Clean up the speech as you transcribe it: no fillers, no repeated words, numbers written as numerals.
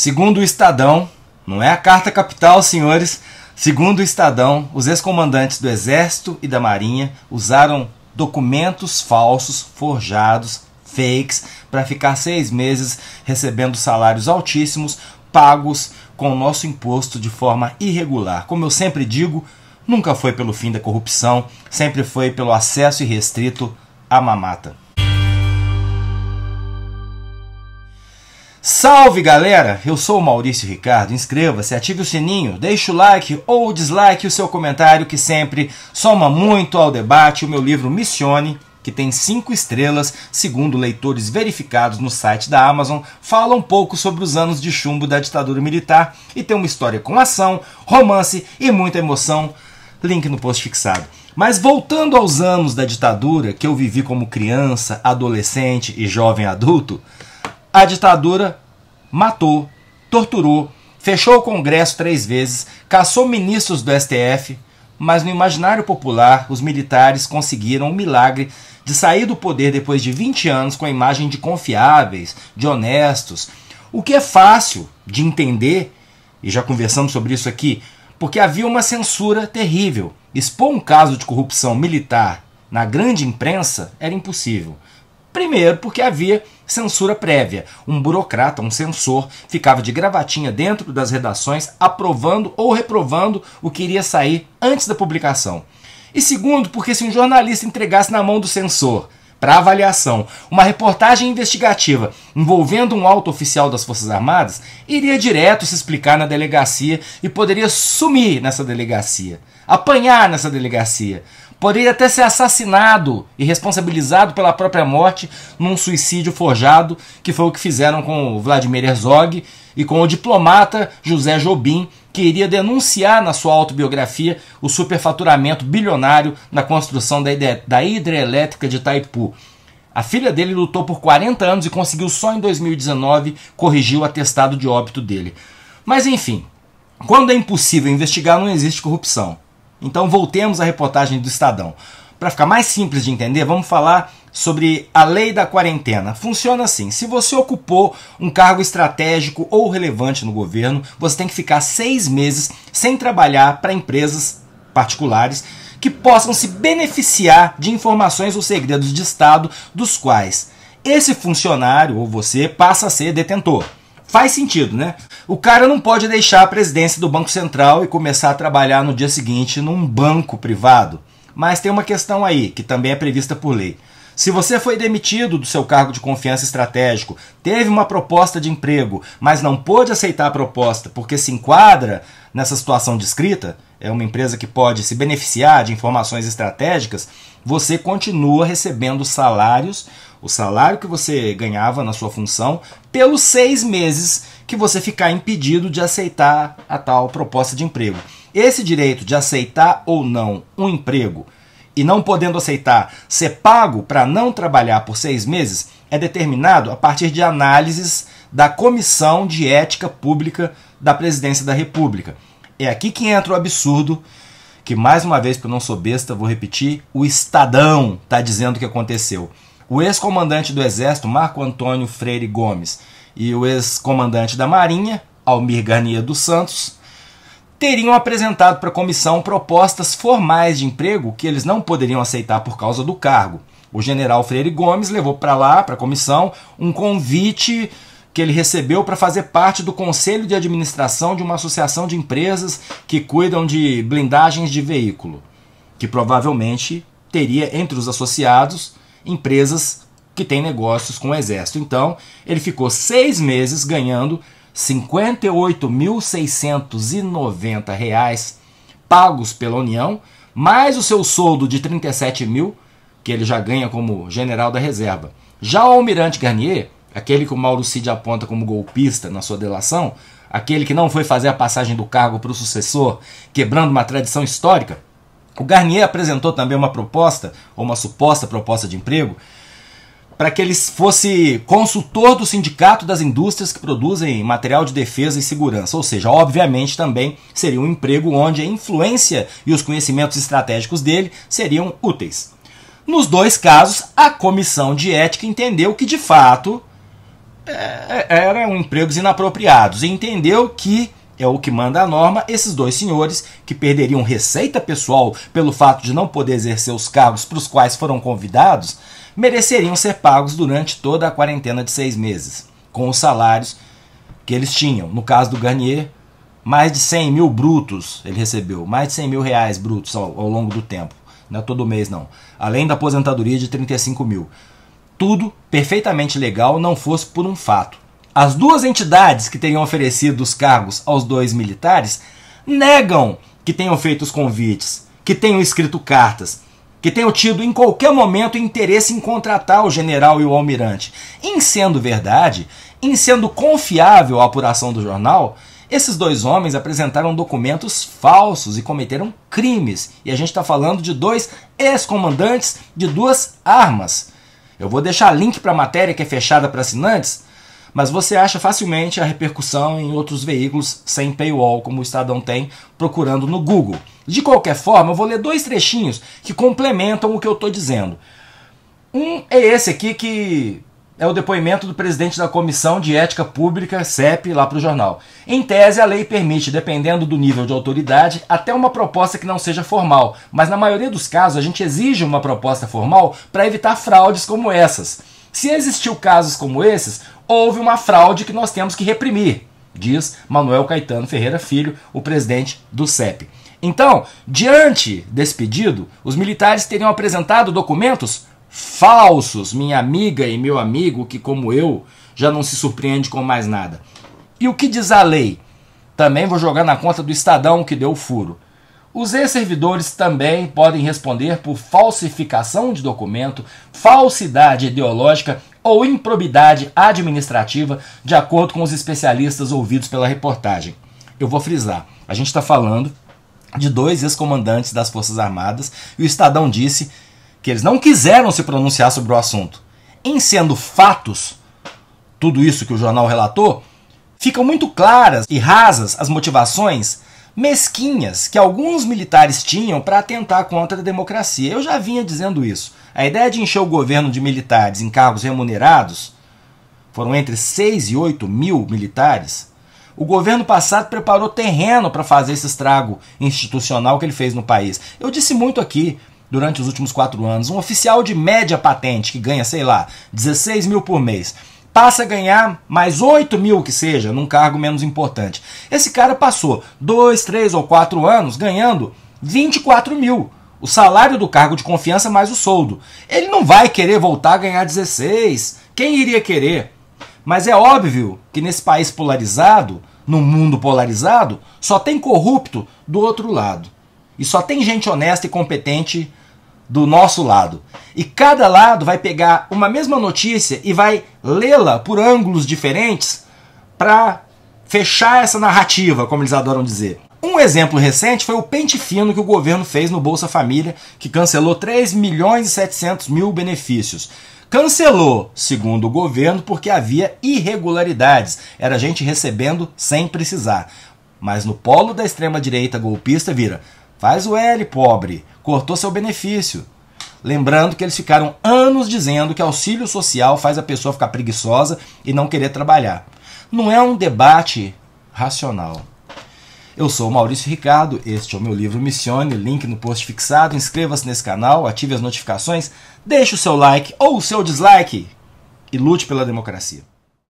Segundo o Estadão, não é a Carta Capital, senhores, segundo o Estadão, os ex-comandantes do Exército e da Marinha usaram documentos falsos, forjados, fakes, para ficar 6 meses recebendo salários altíssimos, pagos com o nosso imposto de forma irregular. Como eu sempre digo, nunca foi pelo fim da corrupção, sempre foi pelo acesso irrestrito à mamata. Salve galera, eu sou o Maurício Ricardo, inscreva-se, ative o sininho, deixe o like ou o dislike, o seu comentário que sempre soma muito ao debate. O meu livro Missione, que tem 5 estrelas, segundo leitores verificados no site da Amazon, fala um pouco sobre os anos de chumbo da ditadura militar e tem uma história com ação, romance e muita emoção, link no post fixado. Mas voltando aos anos da ditadura que eu vivi como criança, adolescente e jovem adulto, a ditadura matou, torturou, fechou o Congresso 3 vezes, caçou ministros do STF, mas no imaginário popular os militares conseguiram o milagre de sair do poder depois de 20 anos com a imagem de confiáveis, de honestos, o que é fácil de entender, e já conversamos sobre isso aqui, porque havia uma censura terrível. Expor um caso de corrupção militar na grande imprensa era impossível. Primeiro, porque havia censura prévia. Um burocrata, um censor, ficava de gravatinha dentro das redações, aprovando ou reprovando o que iria sair antes da publicação. E segundo, porque se um jornalista entregasse na mão do censor, para avaliação, uma reportagem investigativa envolvendo um alto oficial das Forças Armadas, iria direto se explicar na delegacia e poderia sumir nessa delegacia, apanhar nessa delegacia. Poderia até ser assassinado e responsabilizado pela própria morte num suicídio forjado, que foi o que fizeram com o Vladimir Herzog e com o diplomata José Jobim, que iria denunciar na sua autobiografia o superfaturamento bilionário na construção da hidrelétrica de Itaipu. A filha dele lutou por 40 anos e conseguiu só em 2019 corrigir o atestado de óbito dele. Mas enfim, quando é impossível investigar, não existe corrupção. Então voltemos à reportagem do Estadão. Para ficar mais simples de entender, vamos falar sobre a lei da quarentena. Funciona assim: se você ocupou um cargo estratégico ou relevante no governo, você tem que ficar 6 meses sem trabalhar para empresas particulares que possam se beneficiar de informações ou segredos de Estado dos quais esse funcionário ou você passa a ser detentor. Faz sentido, né? O cara não pode deixar a presidência do Banco Central e começar a trabalhar no dia seguinte num banco privado. Mas tem uma questão aí, que também é prevista por lei. Se você foi demitido do seu cargo de confiança estratégico, teve uma proposta de emprego, mas não pôde aceitar a proposta porque se enquadra nessa situação descrita, é uma empresa que pode se beneficiar de informações estratégicas, você continua recebendo salários, o salário que você ganhava na sua função, pelos 6 meses que você ficar impedido de aceitar a tal proposta de emprego. Esse direito de aceitar ou não um emprego e não podendo aceitar ser pago para não trabalhar por 6 meses é determinado a partir de análises da Comissão de Ética Pública da Presidência da República. É aqui que entra o absurdo, que mais uma vez, porque eu não sou besta, vou repetir, o Estadão está dizendo o que aconteceu. O ex-comandante do Exército, Marco Antônio Freire Gomes, e o ex-comandante da Marinha, Almir Garnier dos Santos, teriam apresentado para a comissão propostas formais de emprego que eles não poderiam aceitar por causa do cargo. O general Freire Gomes levou para lá, para a comissão, um convite que ele recebeu para fazer parte do conselho de administração de uma associação de empresas que cuidam de blindagens de veículo, que provavelmente teria entre os associados empresas que têm negócios com o Exército. Então, ele ficou 6 meses ganhando R$ 58.690 pagos pela União, mais o seu soldo de 37 mil, que ele já ganha como general da reserva. Já o almirante Garnier, aquele que o Mauro Cid aponta como golpista na sua delação, aquele que não foi fazer a passagem do cargo para o sucessor, quebrando uma tradição histórica, o Garnier apresentou também uma proposta, ou uma suposta proposta de emprego, para que ele fosse consultor do Sindicato das Indústrias que produzem material de defesa e segurança. Ou seja, obviamente também seria um emprego onde a influência e os conhecimentos estratégicos dele seriam úteis. Nos 2 casos, a Comissão de Ética entendeu que, de fato, eram empregos inapropriados, e entendeu que é o que manda a norma, esses dois senhores, que perderiam receita pessoal pelo fato de não poder exercer os cargos para os quais foram convidados, mereceriam ser pagos durante toda a quarentena de 6 meses, com os salários que eles tinham. No caso do Garnier, mais de 100 mil brutos ele recebeu, mais de 100 mil reais brutos ao longo do tempo, não é todo mês não, além da aposentadoria de 35 mil. Tudo perfeitamente legal, não fosse por um fato. As duas entidades que teriam oferecido os cargos aos dois militares negam que tenham feito os convites, que tenham escrito cartas, que tenham tido em qualquer momento interesse em contratar o general e o almirante. Em sendo verdade, em sendo confiável a apuração do jornal, esses dois homens apresentaram documentos falsos e cometeram crimes. E a gente está falando de dois ex-comandantes de duas armas. Eu vou deixar link para a matéria que é fechada para assinantes, mas você acha facilmente a repercussão em outros veículos sem paywall, como o Estadão tem, procurando no Google. De qualquer forma, eu vou ler 2 trechinhos que complementam o que eu estou dizendo. Um é esse aqui, que é o depoimento do presidente da Comissão de Ética Pública, CEP, lá para o jornal. Em tese, a lei permite, dependendo do nível de autoridade, até uma proposta que não seja formal, mas na maioria dos casos a gente exige uma proposta formal para evitar fraudes como essas. Se existiu casos como esses, houve uma fraude que nós temos que reprimir, diz Manuel Caetano Ferreira Filho, o presidente do CEP. Então, diante desse pedido, os militares teriam apresentado documentos falsos, minha amiga e meu amigo, que como eu, já não se surpreende com mais nada. E o que diz a lei? Também vou jogar na conta do Estadão que deu o furo. Os ex-servidores também podem responder por falsificação de documento, falsidade ideológica ou improbidade administrativa, de acordo com os especialistas ouvidos pela reportagem. Eu vou frisar, a gente está falando de 2 ex-comandantes das Forças Armadas, e o Estadão disse que eles não quiseram se pronunciar sobre o assunto. Em sendo fatos, tudo isso que o jornal relatou, ficam muito claras e rasas as motivações mesquinhas que alguns militares tinham para atentar contra a democracia. Eu já vinha dizendo isso. A ideia de encher o governo de militares em cargos remunerados, foram entre 6 e 8 mil militares, o governo passado preparou terreno para fazer esse estrago institucional que ele fez no país. Eu disse muito aqui, durante os últimos 4 anos, um oficial de média patente que ganha, sei lá, 16 mil por mês, passa a ganhar mais 8 mil que seja, num cargo menos importante. Esse cara passou 2, 3 ou 4 anos ganhando 24 mil. O salário do cargo de confiança mais o soldo. Ele não vai querer voltar a ganhar 16. Quem iria querer? Mas é óbvio que nesse país polarizado, num mundo polarizado, só tem corrupto do outro lado. E só tem gente honesta e competente do nosso lado. E cada lado vai pegar uma mesma notícia e vai lê-la por ângulos diferentes para fechar essa narrativa, como eles adoram dizer. Um exemplo recente foi o pente fino que o governo fez no Bolsa Família, que cancelou 3 milhões e 700 mil benefícios. Cancelou, segundo o governo, porque havia irregularidades. Era gente recebendo sem precisar. Mas no polo da extrema-direita golpista vira: faz o L, pobre, cortou seu benefício. Lembrando que eles ficaram anos dizendo que auxílio social faz a pessoa ficar preguiçosa e não querer trabalhar. Não é um debate racional. Eu sou o Maurício Ricardo, este é o meu livro Missione, link no post fixado. Inscreva-se nesse canal, ative as notificações, deixe o seu like ou o seu dislike e lute pela democracia.